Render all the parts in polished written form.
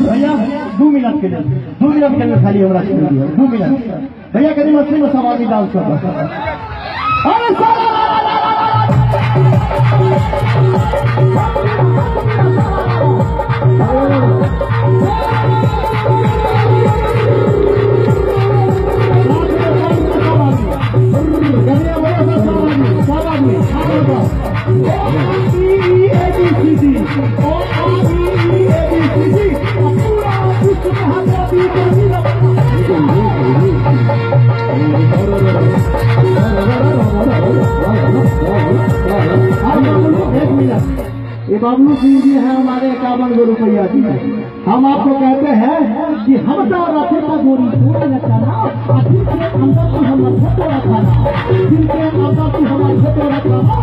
भैया 2 मिनट के लिए 2 मिनट के लिए खाली हमरा 2 मिनट भैया कभी मछली में सब आदमी डांस कर ये बाबलू सिंह जी है हमारे 51 रुपया जी। हम आपको कहते हैं कि हम तो रखे का गोरी छोड़ रखाना जिनके अंदर की हमारे फोटो रखाना जिनके अंदर की हमारे फोटो रखाना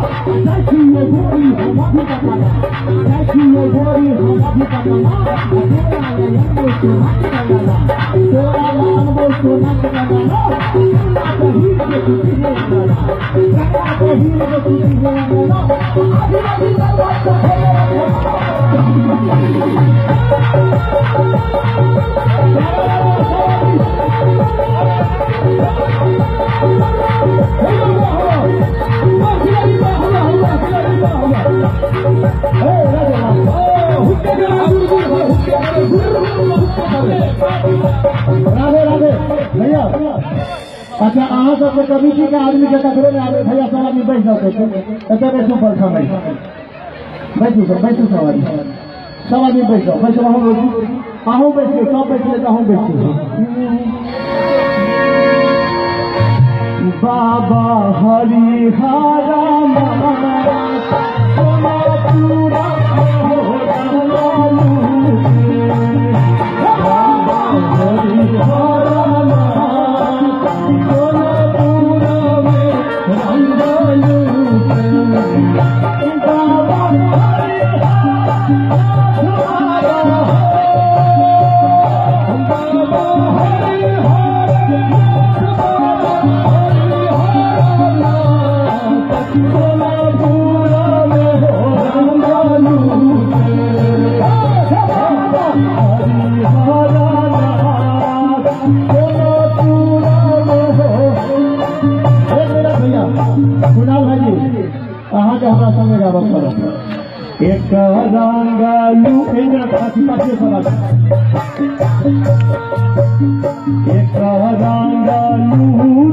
जैसी ये गोरी हम भी बताना जैसी ये गोरी हम भी बताना तोरा अनमो सोना बताना कहीं के किसी ने बताना कहीं के किसी ने राधे राधे भैया। अच्छा अहाँ सबके कमिटी के आदमी के ककरो में आवे भैया सब आदमी बैठ जाते एते बैठू पर समय बैठू सब आदमी बैठ जाओ बैठ हम आहू बैठिए सब बैठिए तो हम बैठिए। बाबा हरिहरा एक रंगलू एक रंगलू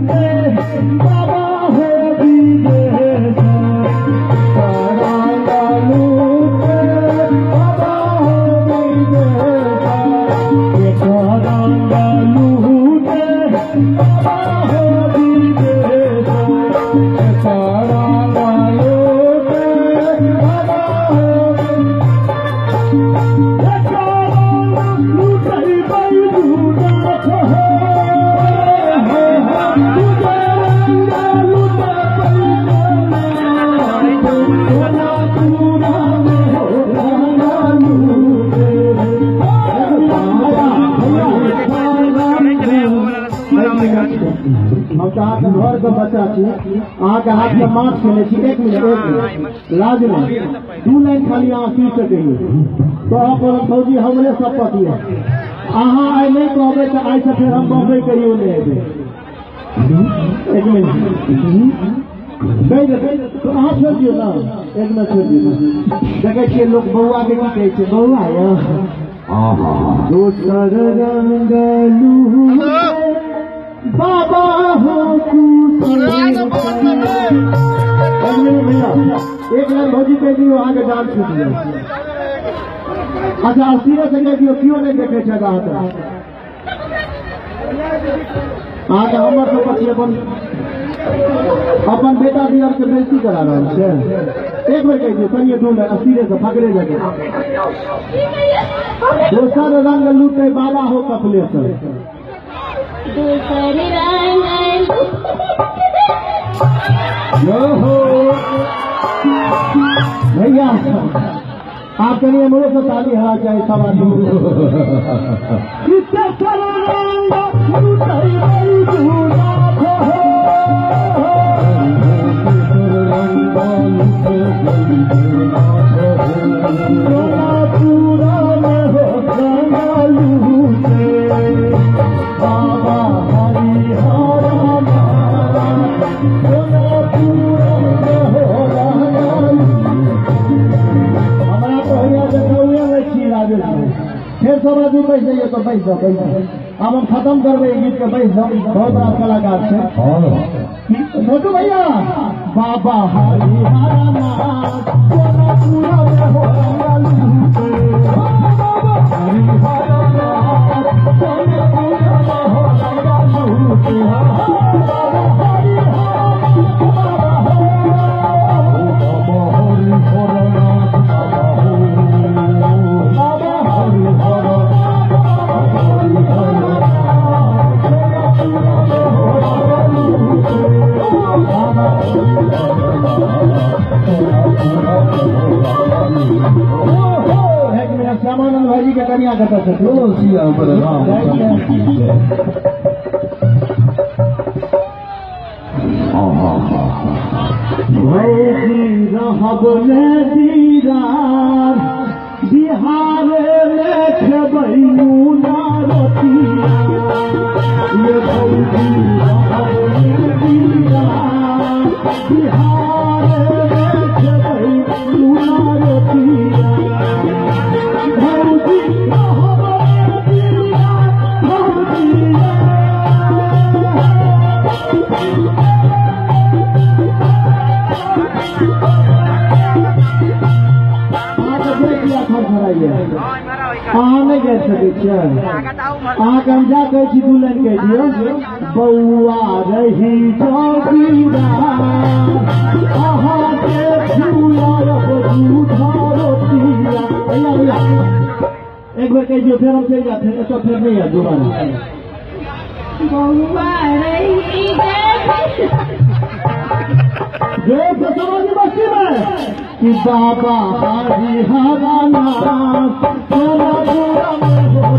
बाबा हो घर के बच्चा के हाथ में मास्क खेले 1 मिनट लाज नहीं 2 लाइन खाली अहाँ पी सके तो आप फौजी हमरे सब पति है अहाँ आई नहीं कहबे तो आई से फिर हम बम्बई करियो नहीं 1 मिनट तो अहाँ छोड़ दियो ना 1 मिनट छोड़ दियो देखे छियै लोग बउआ के की कहै छै बउआ या दोसर रंगलू बाबा हो भैया 1 लाख भौजी कह दियो आगे डांस छूट गया। अच्छा 80 से कह दियो क्यों नहीं देखे छै आगे हमर सब पति अपन बेटा दिया से बेइज्जती करा रहा है। 1 बेर कह दियो कनिए 2 लाख 80 से पकड़े जाके दोसर रंग लूटे बाबा हो कपले से दूसरे रंग भैया आप करिए मुझे तो ताली हरा चाहे सवाल फिर सब आदमी बैठ जाइए तो बैठ जाओ अब हम खत्म करबे गीत के बैठ जाओ बहुत बड़ा कलाकार है छोटू भैया बाबा हरि हरा नाथ पूरा में हो हरि हरा नाथ पूरा श्यामानंद भाई के कन्या कहता है बिहार नहीं कह सके अहाँके हम जा कहै छी दू लाइन कह दियौ बौआ रही अहाँके एक बार कह दियो फिर हम चल जाते हैं तो फिर नहीं है दोबारा बौआ रही समाधि बस्ती में कि बाबा हरि हरा नाथ पूरा में हो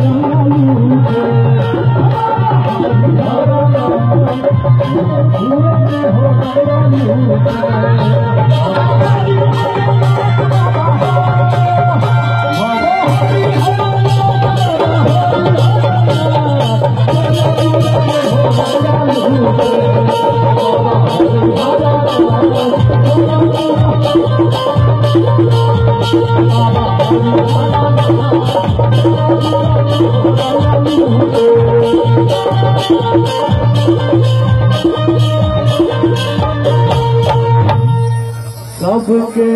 सबके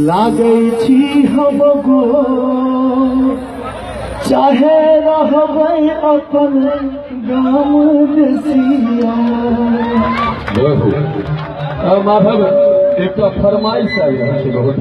लागै छी हम गो चाहे रहबै अपन गाम देसिया माधव एक फरमाइश आई है बहुत